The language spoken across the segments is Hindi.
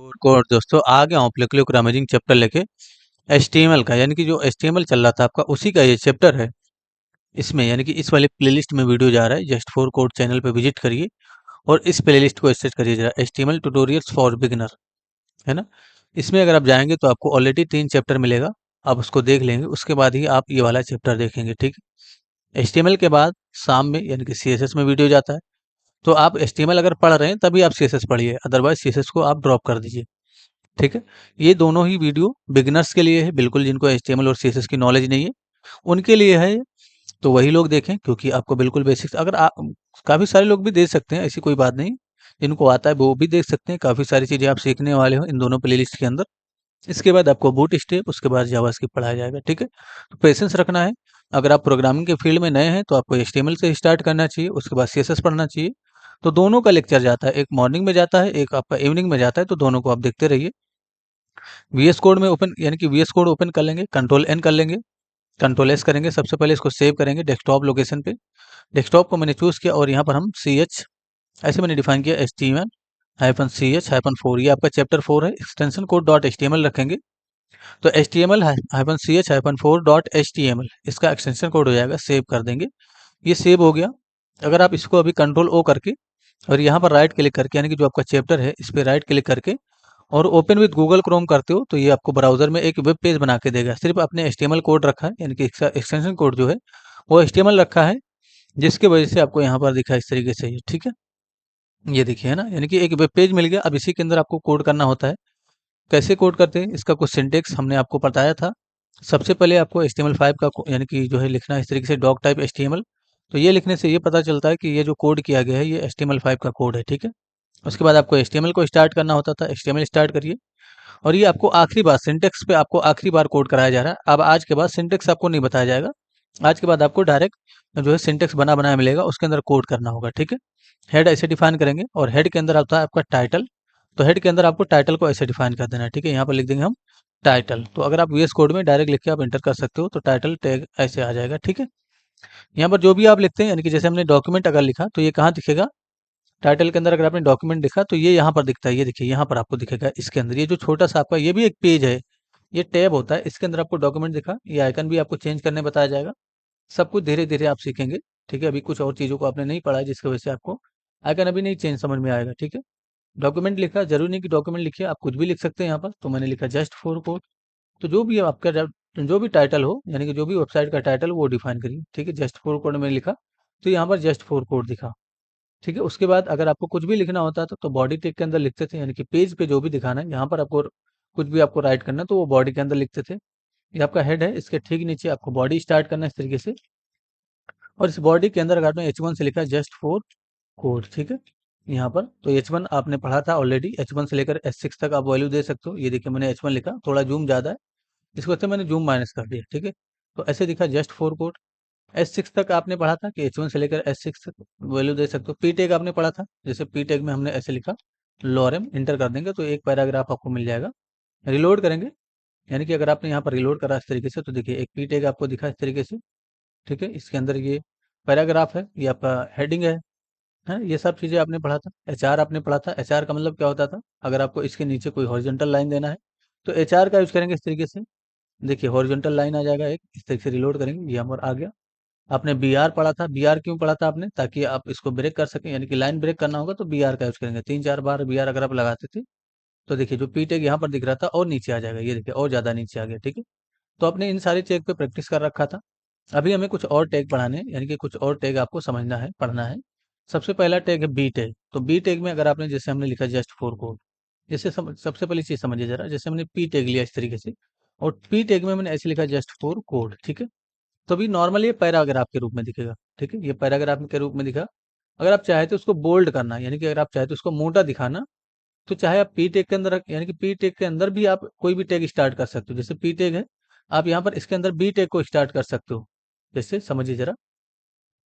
और दोस्तों आ गया हूँ प्लेक्लिक अमेजिंग चैप्टर लेके HTML का, यानी कि जो HTML चल रहा था आपका उसी का ये चैप्टर है। इसमें यानी कि इस वाले प्लेलिस्ट में वीडियो जा रहा है। जस्ट फॉर कोड चैनल पे विजिट करिए और इस प्लेलिस्ट को एक्सेस करिए जरा, HTML ट्यूटोरियल्स फॉर बिगिनर, है ना। इसमें अगर आप जाएंगे तो आपको ऑलरेडी 3 चैप्टर मिलेगा। आप उसको देख लेंगे, उसके बाद ही आप ये वाला चैप्टर देखेंगे, ठीक है। HTML के बाद शाम में यानी कि CSS में वीडियो जाता है। तो आप HTML अगर पढ़ रहे हैं तभी आप CSS पढ़िए, अदरवाइज CSS को आप ड्रॉप कर दीजिए, ठीक है। ये दोनों ही वीडियो बिगिनर्स के लिए है, बिल्कुल जिनको HTML और CSS की नॉलेज नहीं है उनके लिए है। तो वही लोग देखें, क्योंकि आपको बिल्कुल बेसिक्स, अगर आप काफ़ी सारे लोग भी देख सकते हैं, ऐसी कोई बात नहीं। जिनको आता है वो भी देख सकते हैं, काफ़ी सारी चीज़ें आप सीखने वाले हो इन दोनों प्लेलिस्ट के अंदर। इसके बाद आपको बूट स्टेप, उसके बाद जावास्क्रिप्ट पढ़ाया जाएगा, ठीक है। तो पेशेंस रखना है। अगर आप प्रोग्रामिंग के फील्ड में नए हैं तो आपको HTML से स्टार्ट करना चाहिए, उसके बाद CSS पढ़ना चाहिए। तो दोनों का लेक्चर जाता है, एक मॉर्निंग में जाता है, एक आपका इवनिंग में जाता है। तो दोनों को आप देखते रहिए। VS कोड में ओपन, यानी कि VS कोड ओपन कर लेंगे, कंट्रोल N कर लेंगे, कंट्रोल S करेंगे। सबसे पहले इसको सेव करेंगे डेस्कटॉप लोकेशन पे। डेस्कटॉप को मैंने चूज़ किया और यहाँ पर हम CH, ऐसे मैंने डिफाइन किया, HTML-CH-4, ये आपका चैप्टर 4 है। एक्सटेंशन कोड डॉट HTML रखेंगे तो HTML-CH-4.HTML इसका एक्सटेंशन कोड हो जाएगा। सेव कर देंगे, ये सेव हो गया। अगर आप इसको अभी कंट्रोल O करके और यहाँ पर राइट क्लिक करके, यानी कि जो आपका चैप्टर है इस पर राइट क्लिक करके और ओपन विद गूगल क्रोम करते हो तो ये आपको ब्राउजर में एक वेब पेज बना के देगा। सिर्फ आपने HTML कोड रखा है, यानी कि इसका एक्सटेंशन कोड जो है वो HTML रखा है, जिसके वजह से आपको यहाँ पर दिखा इस तरीके से ये, ठीक है। ये देखिए, है ना, यानी कि एक वेब पेज मिल गया। अब इसी के अंदर आपको कोड करना होता है। कैसे कोड करते हैं, इसका कुछ सिंटेक्स हमने आपको बताया था। सबसे पहले आपको HTML5 का यानी कि जो है लिखना है इस तरीके से, डॉक टाइप HTML। तो ये लिखने से ये पता चलता है कि ये जो कोड किया गया है ये HTML5 का कोड है, ठीक है। उसके बाद आपको HTML को स्टार्ट करना होता था, HTML स्टार्ट करिए। और ये आपको आखिरी बार सिंटेक्स पे आपको आखिरी बार कोड कराया जा रहा है। अब आज के बाद सिंटेक्स आपको नहीं बताया जाएगा। आज के बाद आपको डायरेक्ट जो है सिंटेक्स बना बनाया मिलेगा, उसके अंदर कोड करना होगा, ठीक है। हेड ऐसे डिफाइन करेंगे और हेड के अंदर आता है आपका टाइटल। तो हेड के अंदर आपको टाइटल को ऐसे डिफाइन कर देना है, ठीक है। यहाँ पर लिख देंगे हम टाइटल। तो अगर आप VS कोड में डायरेक्ट लिख के आप एंटर कर सकते हो तो टाइटल टैग ऐसे आ जाएगा, ठीक है। यहाँ पर जो भी आप लिखते हैं, यानी कि जैसे हमने डॉक्यूमेंट अगर लिखा तो ये कहाँ दिखेगा, टाइटल के अंदर। अगर आपने डॉक्यूमेंट लिखा तो ये यहाँ पर दिखता है, ये देखिए यहाँ पर आपको दिखेगा। इसके अंदर ये जो छोटा सा आपका ये भी एक पेज है, ये टैब होता है, इसके अंदर आपको डॉक्यूमेंट दिखा। ये आइकन भी आपको चेंज करने बताया जाएगा। सब कुछ धीरे धीरे आप सीखेंगे, ठीक है। अभी कुछ और चीज़ों को आपने नहीं पढ़ा है, जिसकी वजह से आपको आइकन अभी नहीं चेंज समझ में आएगा, ठीक है। डॉक्यूमेंट लिखा, जरूरी नहीं कि डॉक्यूमेंट लिखिए, आप कुछ भी लिख सकते हैं यहाँ पर। तो मैंने लिखा जस्ट फॉर कोड। तो जो भी आपका जो भी टाइटल हो, यानी कि जो भी वेबसाइट का टाइटल वो डिफाइन करिए, ठीक है। जस्ट फॉर कोड में लिखा तो यहाँ पर जस्ट फॉर कोड दिखा, ठीक है। उसके बाद अगर आपको कुछ भी लिखना होता था तो बॉडी टेग के अंदर लिखते थे, यानी कि पेज पे जो भी दिखाना है यहाँ पर आपको कुछ भी आपको राइट करना है तो वो बॉडी के अंदर लिखते थे। ये आपका हेड है, इसके ठीक नीचे आपको बॉडी स्टार्ट करना है इस तरीके से। और इस बॉडी के अंदर अगर आपने H1 से लिखा जस्ट फॉर कोड, ठीक है। यहाँ पर तो H1 आपने पढ़ा था ऑलरेडी, H1 से लेकर H6 तक आप वैल्यू दे सकते हो। ये देखिए मैंने H1 लिखा, थोड़ा जूम ज़्यादा है, इस वजह से मैंने जूम माइनस कर दिया, ठीक है। तो ऐसे दिखा जस्ट फॉर कोड। H6 तक आपने पढ़ा था कि H1 से लेकर H6 तक वैल्यू दे सकते हो। पी टैग आपने पढ़ा था, जैसे पी टैग में हमने ऐसे लिखा लॉरेम, इंटर कर देंगे तो एक पैराग्राफ आपको मिल जाएगा। रिलोड करेंगे, यानी कि अगर आपने यहाँ पर रिलोड करा इस तरीके से तो देखिए एक पी टैग आपको दिखा इस तरीके से, ठीक है। इसके अंदर ये पैराग्राफ है, ये आपका हेडिंग है। ये सब चीज़ें आपने पढ़ा था। HR आपने पढ़ा था। HR का मतलब क्या होता था, अगर आपको इसके नीचे कोई हॉरिजॉन्टल लाइन देना है तो HR का यूज करेंगे इस तरीके से। देखिए हॉरिजॉन्टल लाइन आ जाएगा एक, इस तरीके से रिलोड करेंगे, ये हमारा आ गया। आपने BR पढ़ा था। BR क्यों पढ़ा था आपने, ताकि आप इसको ब्रेक कर सकें, यानी कि लाइन ब्रेक करना होगा तो BR का यूज करेंगे। 3-4 बार BR अगर आप लगाते थे तो देखिए जो पी टैग यहाँ पर दिख रहा था और नीचे आ जाएगा, ये देखिए और ज़्यादा नीचे आ गया, ठीक है। तो आपने इन सारे टैग पे प्रैक्टिस कर रखा था। अभी हमें कुछ और टैग पढ़ाने हैं, यानी कि कुछ और टैग आपको समझना है, पढ़ना है। सबसे पहला टैग है बी टैग। तो बी टैग में अगर आपने, जैसे हमने लिखा जस्ट फॉर कोड, जैसे सबसे पहली चीज़ समझिए जरा, जैसे हमने पी टैग लिया इस तरीके से और पी टैग में मैंने ऐसे लिखा जस्ट फॉर कोड, ठीक है। तो अभी नॉर्मली ये पैराग्राफ के रूप में दिखेगा, ठीक है। ये पैराग्राफ के रूप में दिखा। अगर आप चाहे तो उसको बोल्ड करना, यानी कि अगर आप चाहे तो उसको मोटा दिखाना, तो चाहे आप पी टैग के अंदर यानी कि पी टैग के अंदर भी आप कोई भी टैग स्टार्ट कर सकते हो। जैसे पी टैग है, आप यहाँ पर इसके अंदर बी टैग को स्टार्ट कर सकते हो। जैसे समझिए जरा,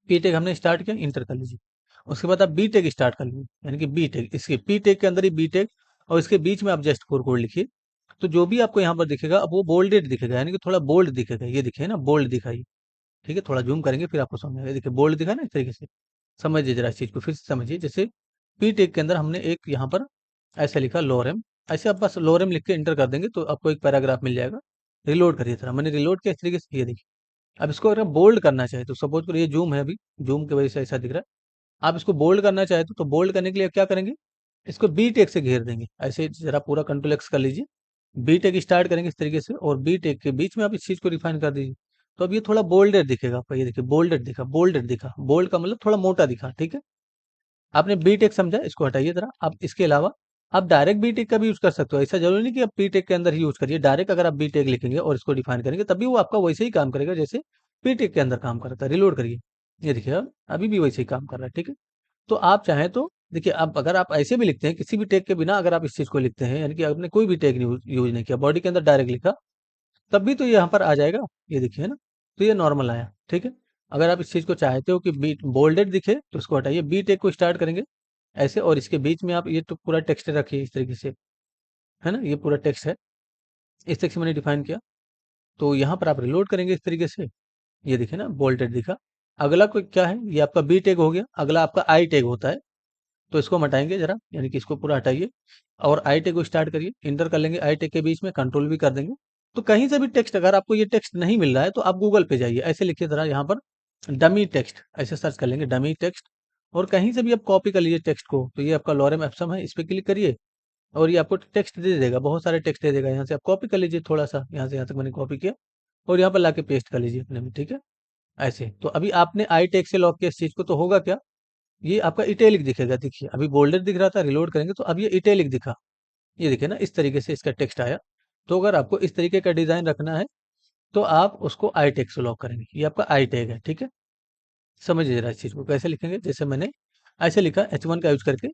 पी टैग हमने स्टार्ट किया, इंटर कर लीजिए। उसके बाद आप बी टैग स्टार्ट कर लीजिए, यानी कि बी टैग, इसके पी टैग के अंदर ही बी टैग और इसके बीच में आप जस्ट फॉर कोड लिखिए। तो जो भी आपको यहाँ पर दिखेगा अब वो बोल्डेड दिखेगा, यानी कि थोड़ा बोल्ड दिखेगा। ये दिखे ना, बोल्ड दिखाई, ठीक है। थोड़ा जूम करेंगे फिर आपको समझ में आएगा। देखिए बोल्ड दिखा ना इस तरीके से। समझिए जरा इस चीज़ को फिर से समझिए। जैसे पी टैग के अंदर हमने एक यहाँ पर ऐसा लिखा लोरेम, ऐसे आप बस लोरेम लिख के इंटर कर देंगे तो आपको एक पैराग्राफ मिल जाएगा। रिलोड करिए जरा, मैंने रिलोड किया इस तरीके से, ये देखिए। अब इसको अगर बोल्ड करना चाहे तो सपोज करिए जूम है, अभी जूम की वजह से ऐसा दिख रहा है। आप इसको बोल्ड करना चाहे तो बोल्ड करने के लिए क्या करेंगे, इसको बी टेक से घेर देंगे। ऐसे जरा पूरा कंट्रोल एक्स कर लीजिए, बी टेक स्टार्ट करेंगे इस तरीके से, और बी टेक के बीच में आप इस चीज को डिफाइन कर दीजिए। तो अब ये थोड़ा बोल्डेड दिखेगा आपका, ये देखिए बोल्डेड दिखा, बोल्डेड दिखा, बोल्ड का मतलब थोड़ा मोटा दिखा, ठीक है। आपने बी टेक समझा, इसको हटाइए जरा। आप इसके अलावा आप डायरेक्ट बी टेक का भी यूज कर सकते हो, ऐसा जरूरी नहीं कि आप बी टेक के अंदर ही यूज करिए। डायरेक्ट अगर आप बी टेक लिखेंगे और इसको डिफाइन करेंगे तभी वो आपका वैसे ही काम करेगा जैसे बी टेक के अंदर काम कर रहा था। रिलोड करिए, ये देखिए अब अभी भी वैसे ही काम कर रहा है, ठीक है। तो आप चाहें तो देखिए, अब अगर आप ऐसे भी लिखते हैं किसी भी टैग के बिना, अगर आप इस चीज को लिखते हैं यानी कि आपने कोई भी टैग यूज नहीं किया, बॉडी के अंदर डायरेक्ट लिखा, तब भी तो ये यहाँ पर आ जाएगा, ये देखिए, है ना। तो ये नॉर्मल आया, ठीक है। अगर आप इस चीज को चाहते हो कि बी बोल्डेड दिखे तो इसको हटाइए, बी टैग को स्टार्ट करेंगे ऐसे, और इसके बीच में आप ये तो पूरा टेक्स्ट रखिए इस तरीके से, है ना। ये पूरा टेक्स्ट है, इस तरीके से मैंने डिफाइन किया। तो यहाँ पर आप रिलोड करेंगे इस तरीके से, ये देखिए ना बोल्डेड दिखा। अगला कोई क्या है, ये आपका बी टैग हो गया। अगला आपका आई टैग होता है, तो इसको हम हटाएंगे जरा, यानी कि इसको पूरा हटाइए और आई टेक को स्टार्ट करिए, इंटर कर लेंगे आई टेक के बीच में, कंट्रोल भी कर देंगे। तो कहीं से भी टेक्स्ट, अगर आपको ये टेक्स्ट नहीं मिल रहा है तो आप गूगल पे जाइए, ऐसे लिखिए जरा यहाँ पर डमी टेक्स्ट, ऐसे सर्च कर लेंगे डमी टेक्स्ट, और कहीं से भी आप कॉपी कर लीजिए टेक्स्ट को। तो ये आपका लॉरेम एप्सम है, इस पे क्लिक करिए और ये आपको टेक्स्ट दे देगा, बहुत सारे टेक्स्ट दे देगा। यहाँ से आप कॉपी कर लीजिए थोड़ा सा, यहाँ से यहाँ तक मैंने कॉपी किया, और यहाँ पर लाके पेस्ट कर लीजिए अपने में, ठीक है। ऐसे तो अभी आपने आई टेक से लॉक किया इस चीज को, तो होगा क्या, ये आपका इटैलिक दिखेगा। देखिए अभी बोल्डर दिख रहा था, रिलोड करेंगे तो अब ये इटैलिक दिखा, ये देखिए ना, इस तरीके से इसका टेक्स्ट आया। तो अगर आपको इस तरीके का डिजाइन रखना है तो आप उसको आई टैग से लॉक करेंगे, ये आपका आई टैग है, ठीक है। समझिए जरा इस चीज को कैसे लिखेंगे, जैसे मैंने ऐसे लिखा H1 का यूज करके,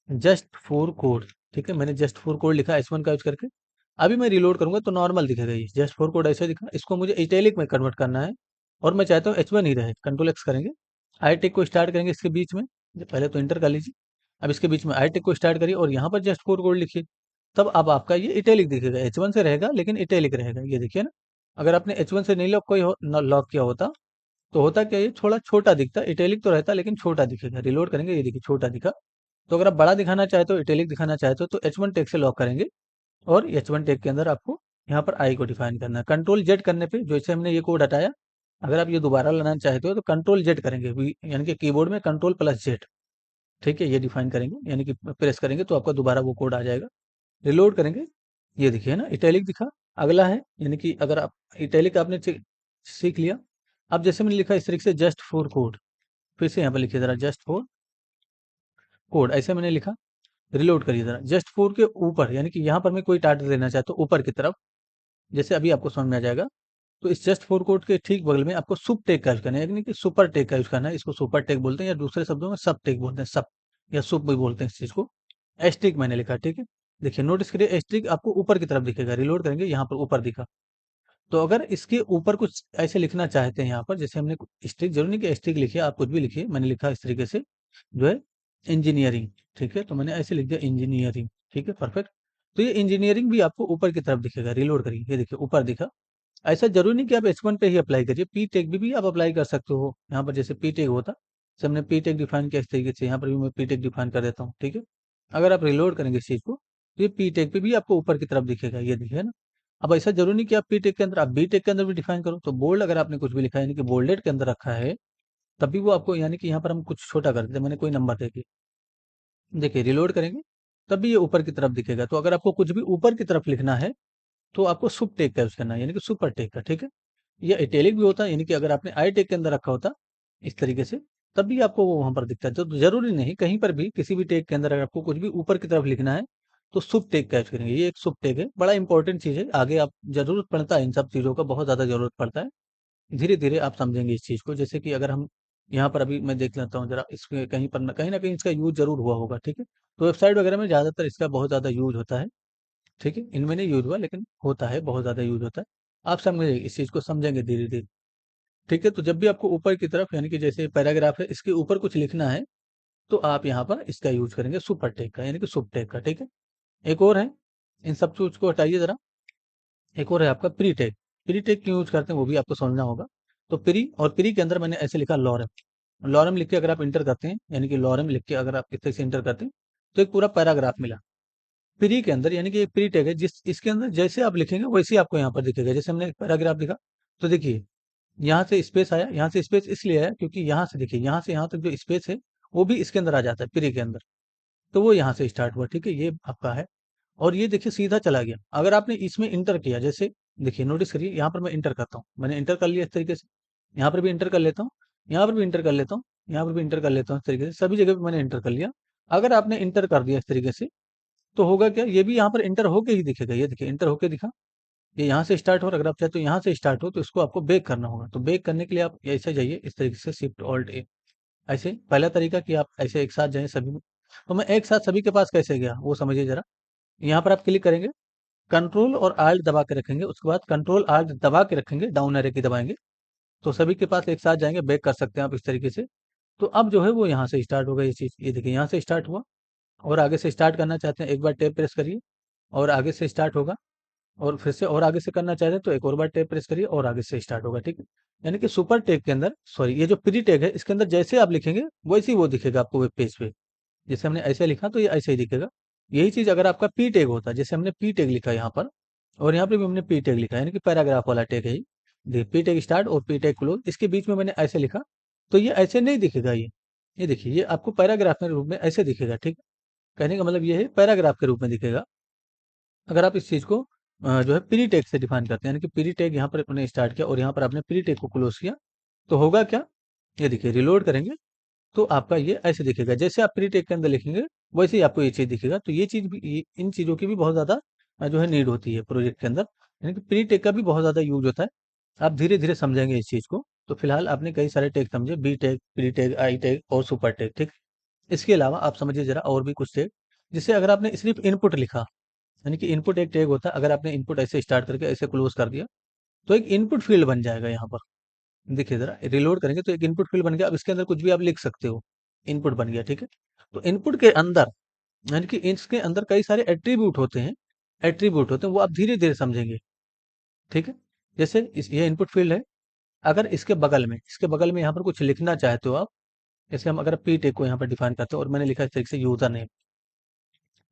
जस्ट फॉर कोड, ठीक है। मैंने जस्ट फॉर कोड लिखा H1 का यूज करके। अभी मैं रिलोड करूंगा तो नॉर्मल दिखेगा, ये जस्ट फॉर कोड ऐसे दिखा। इसको मुझे इटैलिक में कन्वर्ट करना है और मैं चाहता हूँ H1 ही रहे, कंट्रोल एक्स करेंगे, आई टेक को स्टार्ट करेंगे इसके बीच में, पहले तो इंटर कर लीजिए। अब इसके बीच में आई टेक को स्टार्ट करिए और यहाँ पर जस्ट फॉर कोड लिखिए। तब अब आपका ये इटैलिक दिखेगा, H1 से रहेगा लेकिन इटैलिक रहेगा, ये देखिए ना। अगर आपने H1 से नहीं लॉक किया होता तो होता क्या, ये थोड़ा छोटा दिखता, इटैलिक तो रहता लेकिन छोटा दिखेगा। रिलोड करेंगे, ये देखिए छोटा दिखा। तो अगर आप बड़ा दिखाना चाहते हो, इटैलिक दिखाना चाहते हो, तो H1 टेक से लॉक करेंगे, और H1 टेक के अंदर आपको यहाँ पर आई को डिफाइन करना है। कंट्रोल जेड करने पे जैसे हमने ये कोड हटाया, अगर आप ये दोबारा लाना चाहते हो तो कंट्रोल जेड करेंगे, यानी कि कीबोर्ड में कंट्रोल प्लस जेड, ठीक है, ये डिफाइन करेंगे, यानी कि प्रेस करेंगे तो आपका दोबारा वो कोड आ जाएगा। रिलोड करेंगे, ये देखिए ना इटैलिक दिखा। अगला है, यानी कि अगर आप इटैलिक आपने सीख लिया। अब जैसे मैंने लिखा इस तरीके से जस्ट फॉर कोड, फिर से यहाँ पर लिखिए जरा जस्ट फॉर कोड, ऐसे मैंने लिखा। रिलोड करिए जरा, जस्ट फॉर के ऊपर, यानी कि यहाँ पर मैं कोई टाइटल देना चाहता हूँ ऊपर की तरफ, जैसे अभी आपको समझ में आ जाएगा। तो इस जस्ट फॉर कोड के ठीक बगल में आपको सुप टेक का यूज करना है, यानी कि सुपर टेक का यूज करना है। इसको सुपर टेक बोलते हैं, या दूसरे शब्दों में सब टेक बोलते हैं, सब या सुप भी बोलते हैं इस चीज को। एस्ट्रिक मैंने लिखा, ठीक है। देखिए नोटिस करिए एस्ट्रिक आपको ऊपर की तरफ दिखेगा, रिलोड करेंगे यहाँ पर ऊपर दिखा। तो अगर इसके ऊपर कुछ ऐसे लिखना चाहते हैं यहाँ पर, जैसे हमने स्ट्रिक, जरूरी नहीं कि स्ट्रिक लिखिए, आप कुछ भी लिखिए। मैंने लिखा इस तरीके से जो है इंजीनियरिंग, ठीक है। तो मैंने ऐसे लिख दिया इंजीनियरिंग, ठीक है, परफेक्ट। तो ये इंजीनियरिंग भी आपको ऊपर की तरफ दिखेगा, रिलोड करिए, ये देखिए ऊपर दिखा। ऐसा जरूरी नहीं कि आप H1 पे ही अप्लाई करिए, पी टेक भी आप अप्लाई कर सकते हो। यहाँ पर जैसे पी टेक होता, जैसे हमने पी टेक डिफाइन किया इस तरीके से, यहाँ पर भी मैं पी टेक डिफाइन कर देता हूँ, ठीक है। अगर आप रिलोड करेंगे इस चीज को तो ये पी टेक पे भी आपको ऊपर की तरफ दिखेगा, ये दिखे ना। अब ऐसा जरूरी नहीं कि आप पी टेक के अंदर, आप बी टेक के अंदर भी डिफाइन करो। तो बोल्ड अगर आपने कुछ भी लिखा है, यानी कि बोल्डेड के अंदर रखा है, तब भी वो आपको, यानी कि यहाँ पर हम कुछ छोटा कर देते हैं, मैंने कोई नंबर देखिए, देखिए रिलोड करेंगे तब भी ये ऊपर की तरफ दिखेगा। तो अगर आपको कुछ भी ऊपर की तरफ लिखना है तो आपको सुप टेक का यूज करना है, यानी कि सुपर टेक का, ठीक है। ये इटैलिक भी होता है, यानी कि अगर आपने आई टेक के अंदर रखा होता इस तरीके से, तब भी आपको वो वहां पर दिखता है। तो जरूरी नहीं, कहीं पर भी किसी भी टेक के अंदर अगर आपको कुछ भी ऊपर की तरफ लिखना है तो सुप टेक का यूज करेंगे। ये एक सुप टेक है, बड़ा इंपॉर्टेंट चीज है, आगे आप जरूरत पड़ता है इन सब चीजों का, बहुत ज्यादा जरूरत पड़ता है। धीरे धीरे आप समझेंगे इस चीज को। जैसे कि अगर हम यहाँ पर अभी मैं देख लेता हूँ जरा, इसके कहीं पर कहीं ना कहीं इसका यूज जरूर हुआ होगा, ठीक है। तो वेबसाइट वगैरह में ज्यादातर इसका बहुत ज्यादा यूज होता है, ठीक है। इनमें नहीं यूज हुआ लेकिन होता है, बहुत ज्यादा यूज होता है। आप समझे इस चीज को, समझेंगे धीरे धीरे, ठीक है। तो जब भी आपको ऊपर की तरफ, यानी कि जैसे पैराग्राफ है इसके ऊपर कुछ लिखना है, तो आप यहाँ पर इसका यूज करेंगे सुपर टेक का, यानी कि सुप टेक का, ठीक है। एक और है, इन सब चीज को हटाइए जरा। एक और है आपका प्री टेक। प्री टेक क्यों यूज करते हैं वो भी आपको समझना होगा। तो प्री, और प्री के अंदर मैंने ऐसे लिखा लॉरम। लॉरम लिख के अगर आप इंटर करते हैं, यानी कि लॉरम लिख के अगर आप इस तरह से इंटर करते हैं, तो एक पूरा पैराग्राफ मिला, प्री के अंदर यानी कि एक प्री टैग है, जिस इसके अंदर जैसे आप लिखेंगे वैसे ही आपको यहाँ पर दिखेगा। जैसे हमने पैराग्राफ लिखा, तो देखिए यहाँ से स्पेस आया, यहाँ से स्पेस इसलिए आया क्योंकि यहाँ से देखिए, यहाँ से यहाँ तक जो स्पेस है वो भी इसके अंदर आ जाता है, प्री के अंदर। तो वो यहाँ से स्टार्ट हुआ, ठीक है, ये आपका है। और ये देखिए सीधा चला गया। अगर आपने इसमें इंटर किया, जैसे देखिए नोटिस करिए, यहाँ पर मैं इंटर करता हूँ, मैंने इंटर कर लिया इस तरीके से, यहाँ पर भी इंटर कर लेता हूँ, यहाँ पर भी इंटर कर लेता हूँ, यहाँ पर भी इंटर कर लेता हूँ, इस तरीके से सभी जगह पे मैंने इंटर कर लिया। अगर आपने इंटर कर दिया इस तरीके से, तो होगा क्या, ये भी यहाँ पर इंटर होके ही दिखेगा। ये देखिए इंटर होके दिखा, ये यहाँ से स्टार्ट हो रहा है। अगर आप चाहे तो यहाँ से स्टार्ट हो, तो इसको आपको बैक करना होगा। तो बैक करने के लिए आप ऐसे जाइए इस तरीके से, शिफ्ट ऑल्ट ए। ऐसे पहला तरीका कि आप ऐसे एक साथ जाएं सभी में। तो मैं एक साथ सभी के पास कैसे गया वो समझिए जरा। यहाँ पर आप क्लिक करेंगे, कंट्रोल और आल्ट दबा के रखेंगे, उसके बाद कंट्रोल आल्ट दबा के रखेंगे, डाउन एरो की दबाएंगे, तो सभी के पास एक साथ जाएंगे, बैक कर सकते हैं आप इस तरीके से। तो अब जो है वो यहाँ से स्टार्ट होगा ये चीज़, ये देखिए यहाँ से स्टार्ट हुआ। और आगे से स्टार्ट करना चाहते हैं, एक बार टैब प्रेस करिए और आगे से स्टार्ट होगा। और फिर से और आगे से करना चाहते हैं तो एक और बार टैब प्रेस करिए और आगे से स्टार्ट होगा, ठीक है। यानी कि सुपर टैग के अंदर, सॉरी, ये जो प्री टैग है इसके अंदर जैसे आप लिखेंगे वैसे ही वो दिखेगा आपको वेब पेज पे। जैसे हमने ऐसे लिखा तो ये ऐसे ही दिखेगा। यही चीज अगर आपका पी टैग होता, जैसे हमने पी टैग लिखा यहाँ पर, और यहाँ पे भी हमने पी टैग लिखा, यानी कि पैराग्राफ वाला टैग है ये। देखिए पी टैग स्टार्ट और पी टैग क्लोज, इसके बीच में मैंने ऐसे लिखा, तो ये ऐसे नहीं दिखेगा। ये देखिए ये आपको पैराग्राफ के रूप में ऐसे दिखेगा, ठीक। कहने का मतलब ये है पैराग्राफ के रूप में दिखेगा। अगर आप इस चीज़ को जो है प्री टैग से डिफाइन करते हैं, यानी कि प्री टैग यहाँ पर आपने स्टार्ट किया और यहाँ पर आपने प्री टैग को क्लोज किया, तो होगा क्या, ये देखिए रिलोड करेंगे तो आपका ये ऐसे दिखेगा। जैसे आप प्री टैग के अंदर लिखेंगे वैसे ही आपको ये चीज़ दिखेगा। तो ये चीज़ भी, इन चीज़ों की भी बहुत ज़्यादा जो है नीड होती है प्रोजेक्ट के अंदर, यानी कि प्री टैग का भी बहुत ज़्यादा यूज होता है। आप धीरे धीरे समझेंगे इस चीज़ को। तो फिलहाल आपने कई सारे टैग समझे, B tag, pre tag, I tag और सुपर टैग, ठीक। इसके अलावा आप समझिए जरा और भी कुछ टैग, जिससे अगर आपने सिर्फ इनपुट लिखा, यानी कि इनपुट एक टैग होता है, अगर आपने इनपुट ऐसे स्टार्ट करके ऐसे क्लोज कर दिया, तो एक इनपुट फील्ड बन जाएगा यहाँ पर। देखिए जरा रिलोड करेंगे तो एक इनपुट फील्ड बन गया। अब इसके अंदर कुछ भी आप लिख सकते हो, इनपुट बन गया, ठीक है। तो इनपुट के अंदर, यानी कि इसके अंदर कई सारे एट्रीब्यूट होते हैं, वो आप धीरे धीरे समझेंगे, ठीक है। जैसे ये इनपुट फील्ड है, अगर इसके बगल में यहाँ पर कुछ लिखना चाहते हो आप, जैसे हम अगर पी टेक को यहाँ पर डिफाइन करते हो और मैंने लिखा इस तरीके से यूजर नेम,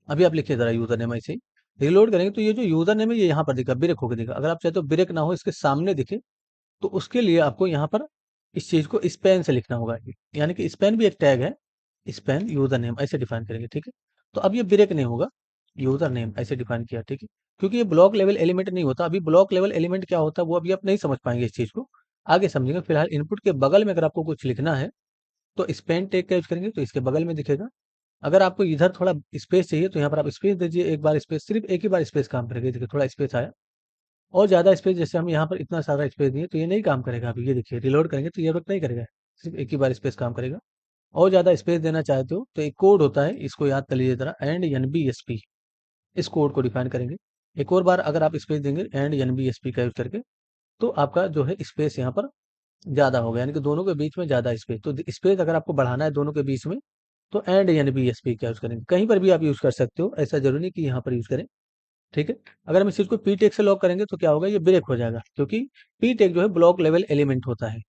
अभी आप लिखिए जरा यूजर नेम ऐसे ही। रिलोड करेंगे तो ये जो यूजर नेम है ये यहाँ पर दिखा, ब्रेक होकर दिखा। अगर आप चाहे तो ब्रेक ना हो, इसके सामने दिखे, तो उसके लिए आपको यहाँ पर इस चीज को स्पेन से लिखना होगा। यानी कि स्पेन भी एक टैग है, स्पेन यूजर नेम ऐसे डिफाइन करेंगे, ठीक है। तो अब ये ब्रेक नहीं होगा, यूजर नेम ऐसे डिफाइन किया, ठीक है। क्योंकि ये ब्लॉक लेवल एलिमेंट नहीं होता। अभी ब्लॉक लेवल एलिमेंट क्या होता है वो अभी आप नहीं समझ पाएंगे इस चीज को, आगे समझेंगे। फिलहाल इनपुट के बगल में अगर आपको कुछ लिखना है तो स्पेन टैग का यूज करेंगे, तो इसके बगल में दिखेगा। अगर आपको इधर थोड़ा स्पेस चाहिए तो यहाँ पर आप स्पेस दीजिए, एक बार स्पेस, सिर्फ एक ही बार स्पेस काम करेगा। देखिए थोड़ा स्पेस आया, और ज़्यादा स्पेस, जैसे हम यहाँ पर इतना सारा स्पेस दिए तो ये नहीं काम करेगा। अभी ये देखिए रिलोड करेंगे तो ये वर्क नहीं करेगा, सिर्फ एक ही बार स्पेस काम करेगा। और ज़्यादा स्पेस देना चाहते हो तो एक कोड होता है, इसको याद कर लीजिए जरा, and N B S P, इस कोड को डिफाइन करेंगे। एक और बार अगर आप स्पेस देंगे and N B S P का यूज करके, तो आपका जो है स्पेस यहाँ पर ज़्यादा होगा, यानी कि दोनों के बीच में ज़्यादा स्पेस। तो स्पेस अगर आपको बढ़ाना है दोनों के बीच में, तो and N B S P का यूज करेंगे। कहीं पर भी आप यूज कर सकते हो, ऐसा जरूरी नहीं कि यहाँ पर यूज करें, ठीक है। अगर हम इस चीज को पी टेक से लॉक करेंगे तो क्या होगा, ये ब्रेक हो जाएगा, क्योंकि पी टेक जो है ब्लॉक लेवल एलिमेंट होता है।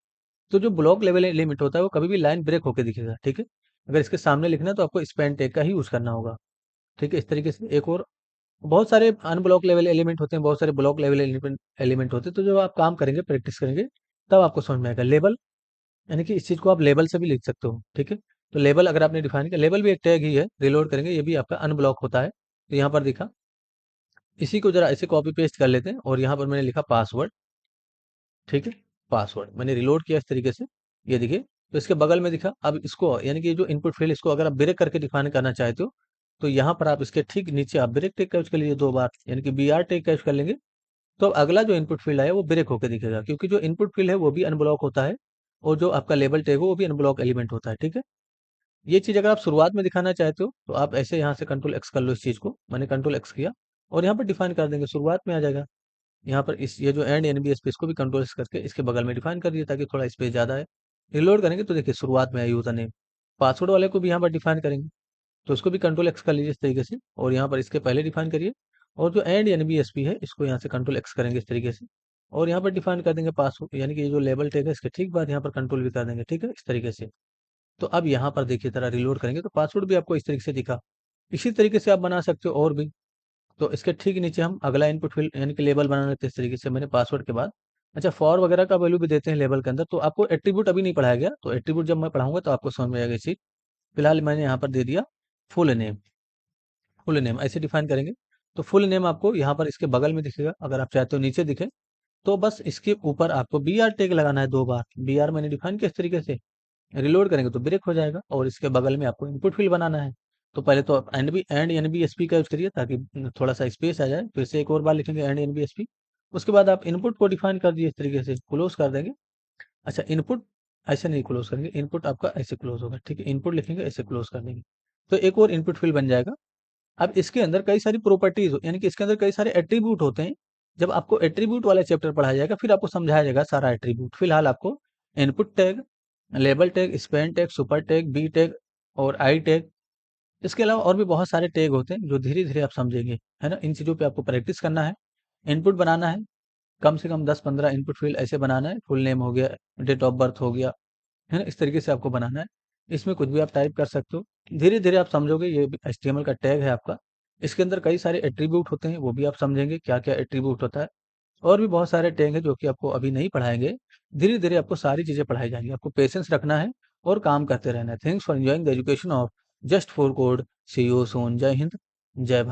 तो जो ब्लॉक लेवल एलिमेंट होता है वो कभी भी लाइन ब्रेक होकर दिखेगा, ठीक है। अगर इसके सामने लिखना है तो आपको स्पैन टेक का ही यूज करना होगा, ठीक है। इस तरीके से एक और बहुत सारे अनब्लॉक लेवल एलिमेंट होते हैं, बहुत सारे ब्लॉक लेवल एलिमेंट होते हैं। तो जब आप काम करेंगे, प्रैक्टिस करेंगे, तब आपको समझ में आएगा। लेवल, यानी कि इस चीज को आप लेवल से भी लिख सकते हो, ठीक है। तो लेवल अगर आपने डिफाइन किया, लेवल भी एक टैग ही है। रिलोड करेंगे, ये भी आपका अनब्लॉक होता है, तो यहाँ पर दिखा। इसी को जरा ऐसे कॉपी पेस्ट कर लेते हैं और यहाँ पर मैंने लिखा पासवर्ड, ठीक है। पासवर्ड मैंने रिलोड किया इस तरीके से, ये देखिए। तो इसके बगल में दिखा। अब इसको, यानी कि ये जो इनपुट फील्ड, इसको अगर आप ब्रेक करके डिफाइन करना चाहते हो, तो यहाँ पर आप इसके ठीक नीचे आप ब्रेक टेक का यूज कर लीजिए 2 बार, यानी कि बी आर टेक का यूज कर लेंगे। तो अब अगला जो इनपुट फील्ड आया वो ब्रेक होकर दिखेगा, क्योंकि जो इनपुट फील्ड है वो भी अनब्लॉक होता है, और जो आपका लेबल टैग है वो भी अनब्लॉक एलिमेंट होता है, ठीक है। ये चीज अगर आप शुरुआत में दिखाना चाहते हो तो आप ऐसे यहाँ से कंट्रोल एक्स कर लो। इस चीज को मैंने कंट्रोल एक्स किया और यहाँ पर डिफाइन कर देंगे, शुरुआत में आ जाएगा। यहाँ पर इस ये जो एंड एनबी स्पेस को भी कंट्रोल करके इसके बगल में डिफाइन कर दिया, ताकि थोड़ा स्पेस ज़्यादा है। रिलोड करेंगे तो देखिए शुरुआत में है यूजर नेम। पासवर्ड वाले को भी यहाँ पर डिफाइन करेंगे, तो उसको भी कंट्रोल एक्स कर लीजिए इस तरीके से, और यहाँ पर इसके पहले डिफाइन करिए। और जो एंड एनबी एस पी है इसको यहाँ से कंट्रोल एक्स करेंगे इस तरीके से, और यहाँ पर डिफाइन कर देंगे पासवर्ड, यानी कि ये जो लेबल टैग है इसके ठीक बाद यहाँ पर कंट्रोल भी कर देंगे, ठीक है, इस तरीके से। तो अब यहाँ पर देखिए तरह रिलोड करेंगे तो पासवर्ड भी आपको इस तरीके से दिखा। इसी तरीके से आप बना सकते हो और भी। तो इसके ठीक नीचे हम अगला इनपुट फील्ड यानी कि लेबल बना लेते हैं इस तरीके से मैंने पासवर्ड के बाद। अच्छा, फॉर वगैरह का वैल्यू भी देते हैं लेबल के अंदर, तो आपको एट्रीब्यूट अभी नहीं पढ़ाया गया, तो एट्रीब्यूट जब मैं पढ़ाऊंगा तो आपको समझ में आएगा ये चीज। फिलहाल मैंने यहाँ पर दे दिया फुल नेम। फुल नेम ऐसे डिफाइन करेंगे, तो फुल नेम आपको यहाँ पर इसके बगल में दिखेगा, अगर आप चाहते हो नीचे दिखे तो बस इसके ऊपर आपको बी आर टैग लगाना है 2 बार। बी आर मैंने डिफाइन किया इस तरीके से, रिलोड करेंगे तो ब्रेक हो जाएगा, और इसके बगल में आपको इनपुट फील्ड बनाना है। तो पहले तो आप and N B S P का यूज करिए ताकि थोड़ा सा स्पेस आ जाए, फिर से एक और बार लिखेंगे and N B S P. उसके बाद आप इनपुट को डिफाइन कर दिए इस तरीके से, क्लोज कर देंगे। अच्छा, इनपुट ऐसे नहीं क्लोज करेंगे, इनपुट आपका ऐसे क्लोज होगा, ठीक है, इनपुट लिखेंगे ऐसे क्लोज कर देंगे, तो एक और इनपुट फील्ड बन जाएगा। अब इसके अंदर कई सारी प्रॉपर्टीज यानी कि इसके अंदर कई सारे एट्रीब्यूट होते हैं। जब आपको एट्रीब्यूट वाला चैप्टर पढ़ाया जाएगा फिर आपको समझाया जाएगा सारा एट्रीब्यूट। फिलहाल आपको input tag, label tag, span tag, super tag, B tag और आई टैग, इसके अलावा और भी बहुत सारे टैग होते हैं जो धीरे धीरे आप समझेंगे, है ना। इन चीज़ों पे आपको प्रैक्टिस करना है। इनपुट बनाना है, कम से कम 10-15 इनपुट फील्ड ऐसे बनाना है। फुल नेम हो गया, डेट ऑफ बर्थ हो गया, है ना, इस तरीके से आपको बनाना है। इसमें कुछ भी आप टाइप कर सकते हो, धीरे धीरे आप समझोगे। ये HTML का टैग है आपका, इसके अंदर कई सारे एट्रीब्यूट होते हैं, वो भी आप समझेंगे क्या क्या एट्रीब्यूट होता है। और भी बहुत सारे टैग हैं जो कि आपको अभी नहीं पढ़ाएंगे, धीरे धीरे आपको सारी चीजें पढ़ाई जाएंगी। आपको पेशेंस रखना है और काम करते रहना है। Thanks for enjoying the education of just for code. See you soon. जय हिंद, जय भारत।